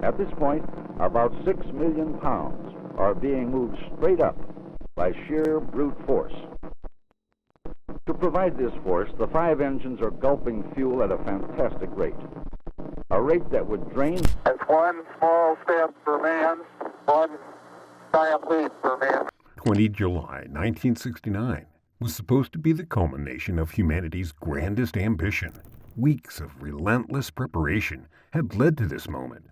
At this point, about 6 million pounds are being moved straight up by sheer brute force. To provide this force, the 5 engines are gulping fuel at a fantastic rate, a rate that would drain... It's one small step for man, one giant leap for man. 20 July 1969 was supposed to be the culmination of humanity's grandest ambition. Weeks of relentless preparation had led to this moment.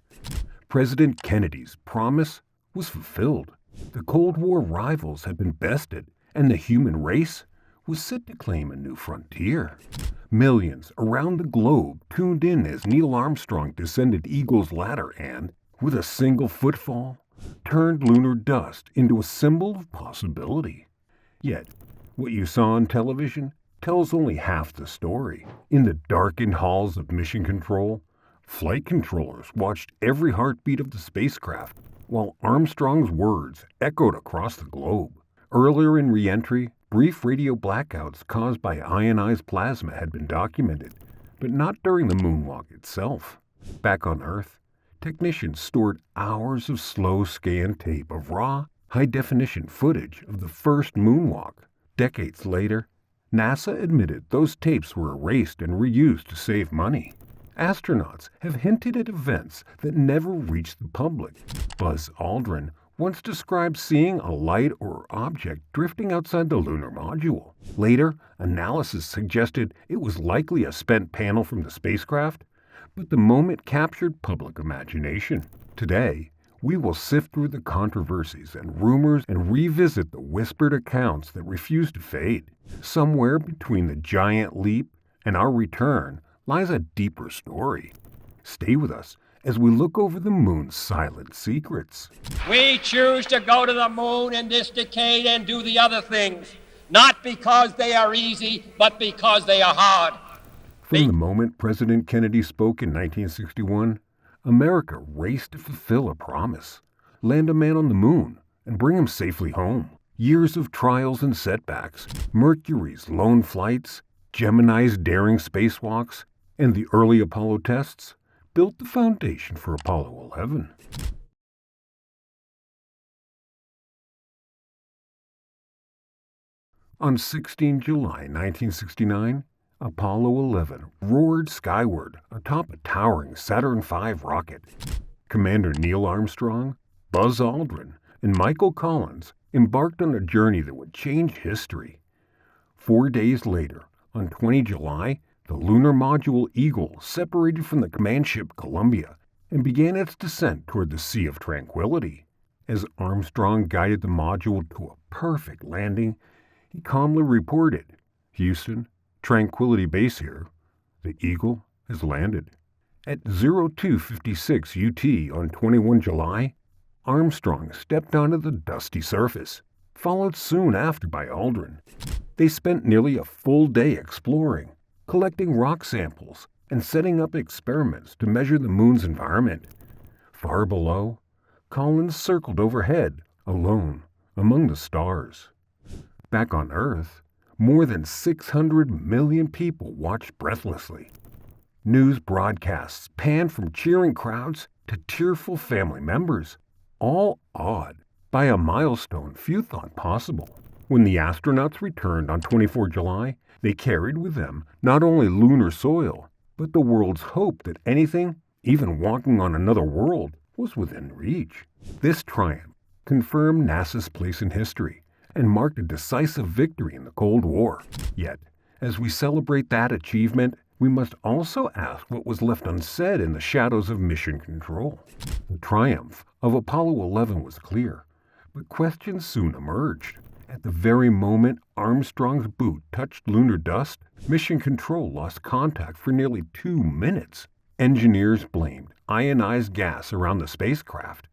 President Kennedy's promise was fulfilled. The Cold War rivals had been bested, and the human race was set to claim a new frontier. Millions around the globe tuned in as Neil Armstrong descended Eagle's Ladder and, with a single footfall, turned lunar dust into a symbol of possibility. Yet, what you saw on television tells only half the story. In the darkened halls of Mission Control, flight controllers watched every heartbeat of the spacecraft, while Armstrong's words echoed across the globe. Earlier in re-entry, brief radio blackouts caused by ionized plasma had been documented, but not during the moonwalk itself. Back on Earth, technicians stored hours of slow scan tape of raw, high-definition footage of the first moonwalk. Decades later, NASA admitted those tapes were erased and reused to save money. Astronauts have hinted at events that never reached the public. Buzz Aldrin once described seeing a light or object drifting outside the lunar module. Later, analysis suggested it was likely a spent panel from the spacecraft, but the moment captured public imagination. Today, we will sift through the controversies and rumors and revisit the whispered accounts that refuse to fade. Somewhere between the giant leap and our return lies a deeper story. Stay with us as we look over the moon's silent secrets. We choose to go to the moon in this decade and do the other things, not because they are easy, but because they are hard. From the moment President Kennedy spoke in 1961, America raced to fulfill a promise, land a man on the moon, and bring him safely home. Years of trials and setbacks, Mercury's lone flights, Gemini's daring spacewalks, and the early Apollo tests built the foundation for Apollo 11. On 16 July 1969, Apollo 11 roared skyward atop a towering Saturn V rocket. Commander Neil Armstrong, Buzz Aldrin, and Michael Collins embarked on a journey that would change history. 4 days later, on 20 July, the lunar module Eagle separated from the command ship Columbia and began its descent toward the Sea of Tranquility. As Armstrong guided the module to a perfect landing, he calmly reported, "Houston, Tranquility Base here. The Eagle has landed." At 0256 UT on 21 July, Armstrong stepped onto the dusty surface, followed soon after by Aldrin. They spent nearly a full day exploring, collecting rock samples, and setting up experiments to measure the moon's environment. Far below, Collins circled overhead, alone, among the stars. Back on Earth, more than 600 million people watched breathlessly. News broadcasts panned from cheering crowds to tearful family members, all awed by a milestone few thought possible. When the astronauts returned on 24 July, they carried with them not only lunar soil, but the world's hope that anything, even walking on another world, was within reach. This triumph confirmed NASA's place in history and marked a decisive victory in the Cold War. Yet, as we celebrate that achievement, we must also ask what was left unsaid in the shadows of Mission Control. The triumph of Apollo 11 was clear, but questions soon emerged. At the very moment Armstrong's boot touched lunar dust, Mission Control lost contact for nearly 2 minutes. Engineers blamed ionized gas around the spacecraft,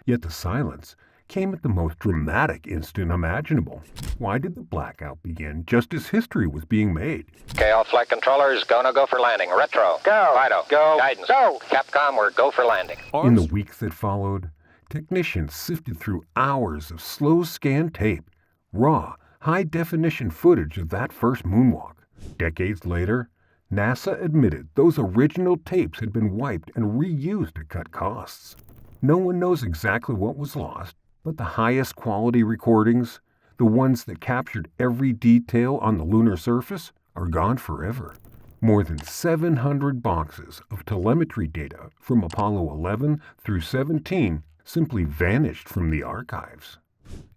yet the silence came at the most dramatic instant imaginable. Why did the blackout begin just as history was being made? Okay, all flight controllers, go for landing. Retro. Go. Fido. Go. Guidance. Go. Capcom, we're go for landing. In the weeks that followed, technicians sifted through hours of slow scan tape, raw, high-definition footage of that first moonwalk. Decades later, NASA admitted those original tapes had been wiped and reused to cut costs. No one knows exactly what was lost, but the highest quality recordings, the ones that captured every detail on the lunar surface, are gone forever. More than 700 boxes of telemetry data from Apollo 11 through 17 simply vanished from the archives.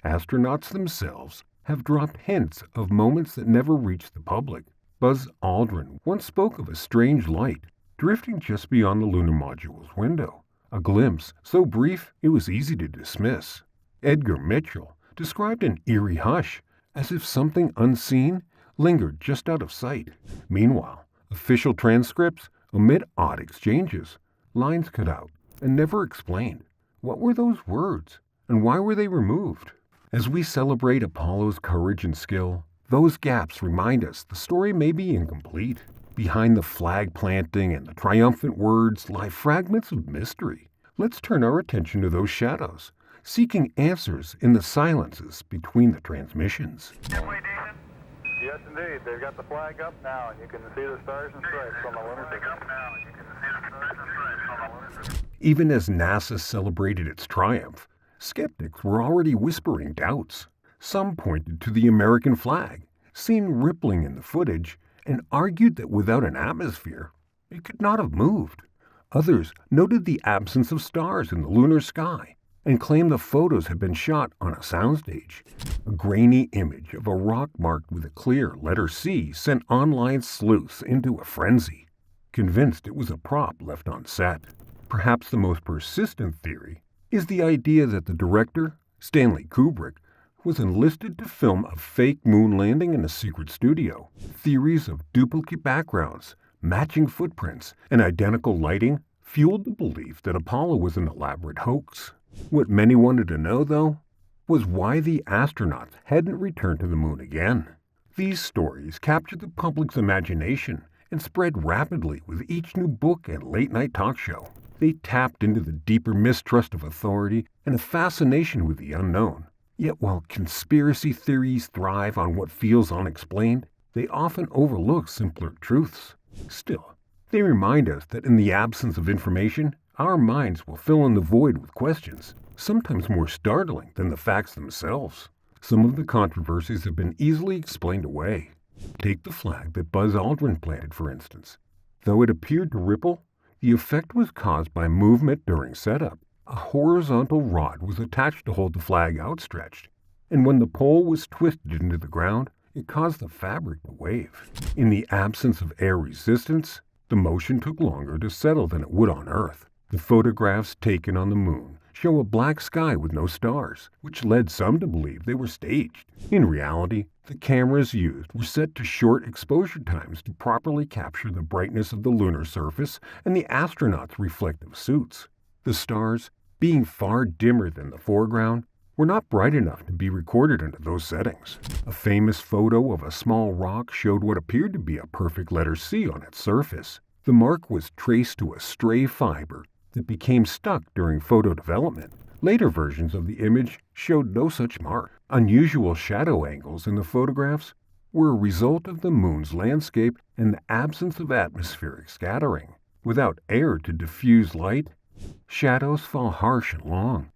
Astronauts themselves have dropped hints of moments that never reached the public. Buzz Aldrin once spoke of a strange light drifting just beyond the lunar module's window, a glimpse so brief it was easy to dismiss. Edgar Mitchell described an eerie hush, as if something unseen lingered just out of sight. Meanwhile, official transcripts omit odd exchanges, lines cut out, and never explained. What were those words, and why were they removed? As we celebrate Apollo's courage and skill, those gaps remind us the story may be incomplete. Behind the flag planting and the triumphant words lie fragments of mystery. Let's turn our attention to those shadows, seeking answers in the silences between the transmissions. Yes, indeed. They've got the flag up now, and you can see the stars and stripes on the lunar surface. Even as NASA celebrated its triumph, skeptics were already whispering doubts. Some pointed to the American flag, seen rippling in the footage, and argued that without an atmosphere, it could not have moved. Others noted the absence of stars in the lunar sky and claimed the photos had been shot on a soundstage. A grainy image of a rock marked with a clear letter C sent online sleuths into a frenzy, convinced it was a prop left on set. Perhaps the most persistent theory is the idea that the director, Stanley Kubrick, was enlisted to film a fake moon landing in a secret studio. Theories of duplicate backgrounds, matching footprints, and identical lighting fueled the belief that Apollo was an elaborate hoax. What many wanted to know, though, was why the astronauts hadn't returned to the moon again. These stories captured the public's imagination and spread rapidly with each new book and late-night talk show. They tapped into the deeper mistrust of authority and a fascination with the unknown. Yet while conspiracy theories thrive on what feels unexplained, they often overlook simpler truths. Still, they remind us that in the absence of information, our minds will fill in the void with questions, sometimes more startling than the facts themselves. Some of the controversies have been easily explained away. Take the flag that Buzz Aldrin planted, for instance. Though it appeared to ripple, the effect was caused by movement during setup. A horizontal rod was attached to hold the flag outstretched, and when the pole was twisted into the ground, it caused the fabric to wave. In the absence of air resistance, the motion took longer to settle than it would on Earth. The photographs taken on the moon show a black sky with no stars, which led some to believe they were staged. In reality, the cameras used were set to short exposure times to properly capture the brightness of the lunar surface and the astronauts' reflective suits. The stars, being far dimmer than the foreground, were not bright enough to be recorded under those settings. A famous photo of a small rock showed what appeared to be a perfect letter C on its surface. The mark was traced to a stray fiber that became stuck during photo development. Later versions of the image showed no such mark. Unusual shadow angles in the photographs were a result of the moon's landscape and the absence of atmospheric scattering. Without air to diffuse light, shadows fall harsh and long,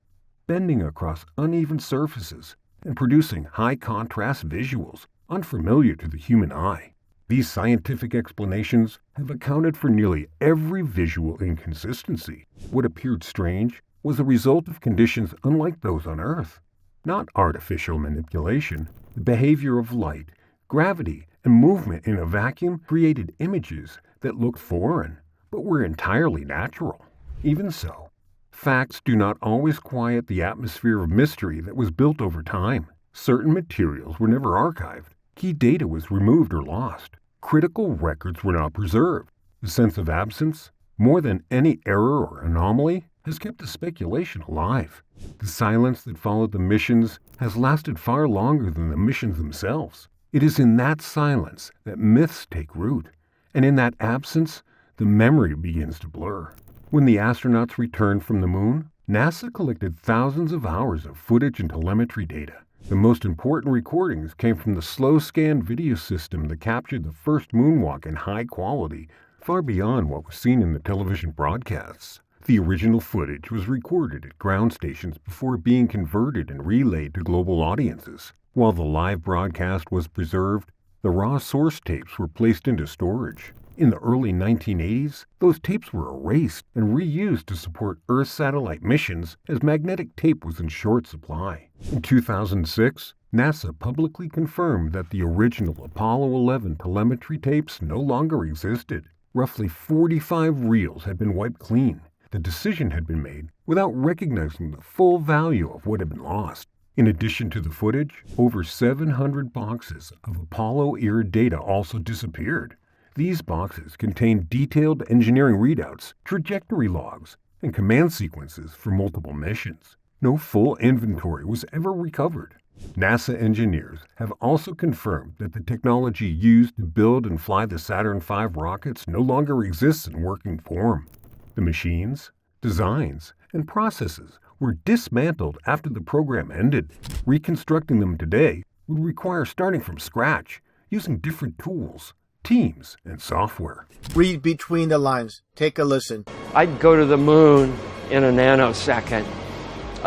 bending across uneven surfaces and producing high-contrast visuals unfamiliar to the human eye. These scientific explanations have accounted for nearly every visual inconsistency. What appeared strange was the result of conditions unlike those on Earth, not artificial manipulation. The behavior of light, gravity, and movement in a vacuum created images that looked foreign, but were entirely natural. Even so, facts do not always quiet the atmosphere of mystery that was built over time. Certain materials were never archived. Key data was removed or lost. Critical records were not preserved. The sense of absence, more than any error or anomaly, has kept the speculation alive. The silence that followed the missions has lasted far longer than the missions themselves. It is in that silence that myths take root, and in that absence, the memory begins to blur. When the astronauts returned from the moon, NASA collected thousands of hours of footage and telemetry data. The most important recordings came from the slow scan video system that captured the first moonwalk in high quality, far beyond what was seen in the television broadcasts. The original footage was recorded at ground stations before being converted and relayed to global audiences. While the live broadcast was preserved, the raw source tapes were placed into storage. In the early 1980s, those tapes were erased and reused to support Earth satellite missions as magnetic tape was in short supply. In 2006, NASA publicly confirmed that the original Apollo 11 telemetry tapes no longer existed. Roughly 45 reels had been wiped clean. The decision had been made without recognizing the full value of what had been lost. In addition to the footage, over 700 boxes of Apollo-era data also disappeared. These boxes contained detailed engineering readouts, trajectory logs, and command sequences for multiple missions. No full inventory was ever recovered. NASA engineers have also confirmed that the technology used to build and fly the Saturn V rockets no longer exists in working form. The machines, designs, and processes were dismantled after the program ended. Reconstructing them today would require starting from scratch, using different tools, teams, and software. Read between the lines. Take a listen. I'd go to the moon in a nanosecond.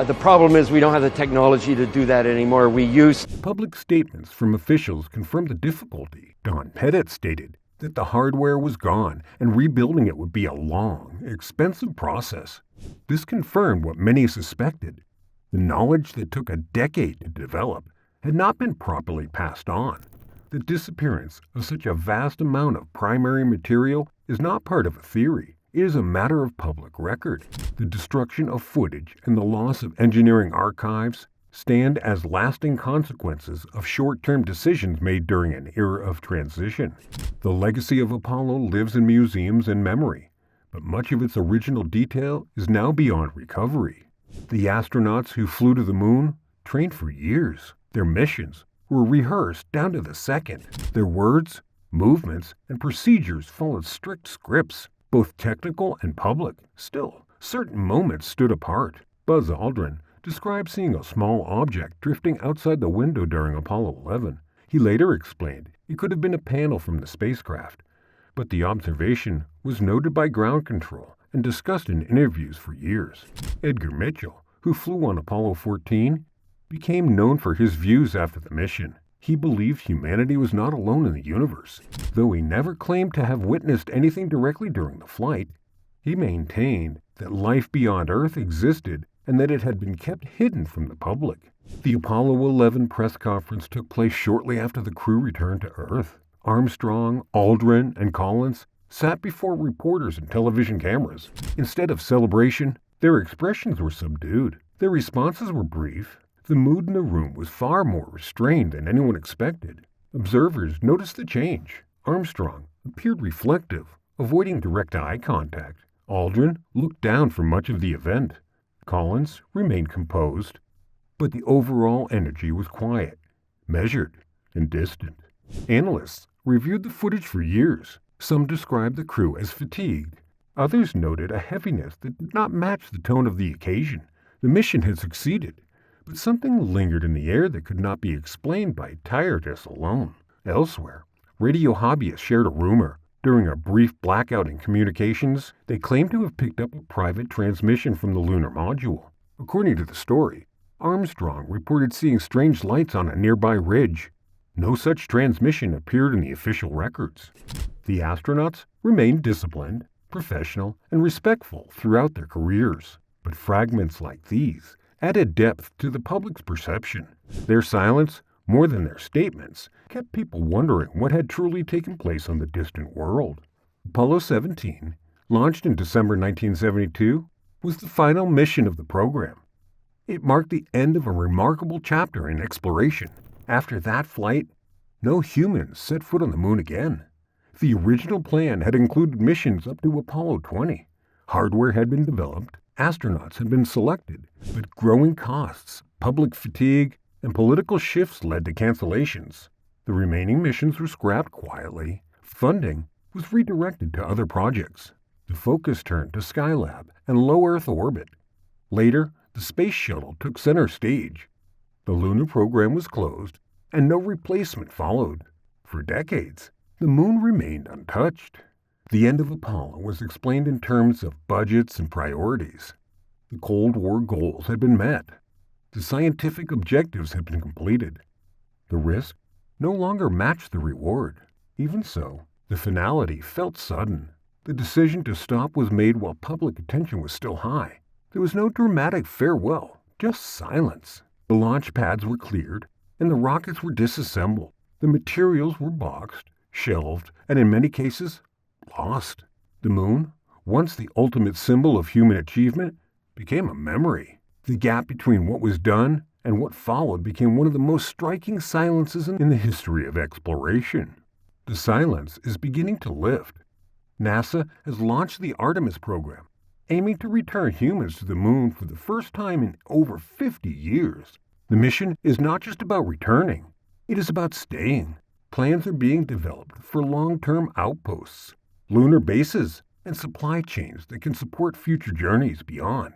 The problem is we don't have the technology to do that anymore. We use Public statements from officials confirmed the difficulty. Don Pettit stated that the hardware was gone and rebuilding it would be a long, expensive process. This confirmed what many suspected. The knowledge that took a decade to develop had not been properly passed on. The disappearance of such a vast amount of primary material is not part of a theory. It is a matter of public record. The destruction of footage and the loss of engineering archives stand as lasting consequences of short-term decisions made during an era of transition. The legacy of Apollo lives in museums and memory, but much of its original detail is now beyond recovery. The astronauts who flew to the moon trained for years. Their missions were rehearsed down to the second. Their words, movements, and procedures followed strict scripts, both technical and public. Still, certain moments stood apart. Buzz Aldrin described seeing a small object drifting outside the window during Apollo 11. He later explained it could have been a panel from the spacecraft, but the observation was noted by ground control and discussed in interviews for years. Edgar Mitchell, who flew on Apollo 14, became known for his views after the mission. He believed humanity was not alone in the universe. Though he never claimed to have witnessed anything directly during the flight, he maintained that life beyond Earth existed and that it had been kept hidden from the public. The Apollo 11 press conference took place shortly after the crew returned to Earth. Armstrong, Aldrin, and Collins sat before reporters and television cameras. Instead of celebration, their expressions were subdued. Their responses were brief. The mood in the room was far more restrained than anyone expected. Observers noticed the change. Armstrong appeared reflective, avoiding direct eye contact. Aldrin looked down for much of the event. Collins remained composed, but the overall energy was quiet, measured, and distant. Analysts reviewed the footage for years. Some described the crew as fatigued. Others noted a heaviness that did not match the tone of the occasion. The mission had succeeded, but something lingered in the air that could not be explained by tiredness alone. Elsewhere, radio hobbyists shared a rumor. During a brief blackout in communications, they claimed to have picked up a private transmission from the lunar module. According to the story, Armstrong reported seeing strange lights on a nearby ridge. No such transmission appeared in the official records. The astronauts remained disciplined, professional, and respectful throughout their careers. But fragments like these added depth to the public's perception. Their silence, more than their statements, kept people wondering what had truly taken place on the distant world. Apollo 17, launched in December 1972, was the final mission of the program. It marked the end of a remarkable chapter in exploration. After that flight, no humans set foot on the moon again. The original plan had included missions up to Apollo 20. Hardware had been developed, astronauts had been selected, but growing costs, public fatigue, and political shifts led to cancellations. The remaining missions were scrapped quietly. Funding was redirected to other projects. The focus turned to Skylab and low Earth orbit. Later, the space shuttle took center stage. The lunar program was closed, and no replacement followed. For decades, the moon remained untouched. The end of Apollo was explained in terms of budgets and priorities. The Cold War goals had been met. The scientific objectives had been completed. The risk no longer matched the reward. Even so, the finality felt sudden. The decision to stop was made while public attention was still high. There was no dramatic farewell, just silence. The launch pads were cleared, and the rockets were disassembled. The materials were boxed, shelved, and in many cases, lost. The moon, once the ultimate symbol of human achievement, became a memory. The gap between what was done and what followed became one of the most striking silences in the history of exploration. The silence is beginning to lift. NASA has launched the Artemis program, aiming to return humans to the moon for the first time in over 50 years. The mission is not just about returning, it is about staying. Plans are being developed for long-term outposts, lunar bases, and supply chains that can support future journeys beyond.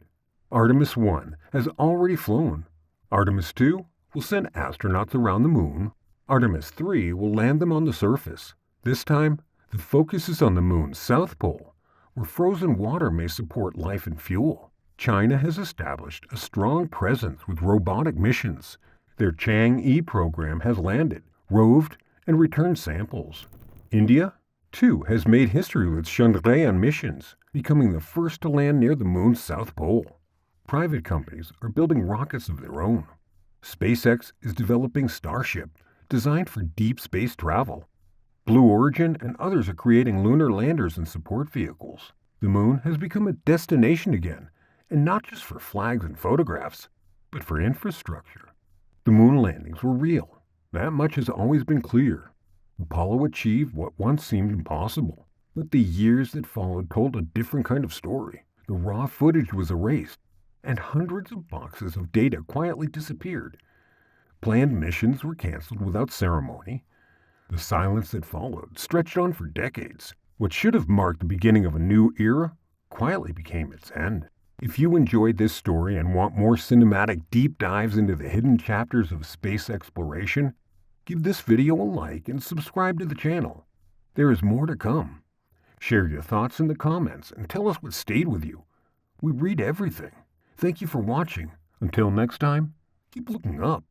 Artemis 1 has already flown. Artemis 2 will send astronauts around the moon. Artemis 3 will land them on the surface. This time, the focus is on the moon's south pole, where frozen water may support life and fuel. China has established a strong presence with robotic missions. Their Chang'e program has landed, roved, and returned samples. India, too, has made history with Chandrayaan missions, becoming the first to land near the moon's south pole. Private companies are building rockets of their own. SpaceX is developing Starship, designed for deep space travel. Blue Origin and others are creating lunar landers and support vehicles. The moon has become a destination again, and not just for flags and photographs, but for infrastructure. The moon landings were real. That much has always been clear. Apollo achieved what once seemed impossible, but the years that followed told a different kind of story. The raw footage was erased, and hundreds of boxes of data quietly disappeared. Planned missions were canceled without ceremony. The silence that followed stretched on for decades. What should have marked the beginning of a new era quietly became its end. If you enjoyed this story and want more cinematic deep dives into the hidden chapters of space exploration, give this video a like and subscribe to the channel. There is more to come. Share your thoughts in the comments and tell us what stayed with you. We read everything. Thank you for watching. Until next time, keep looking up.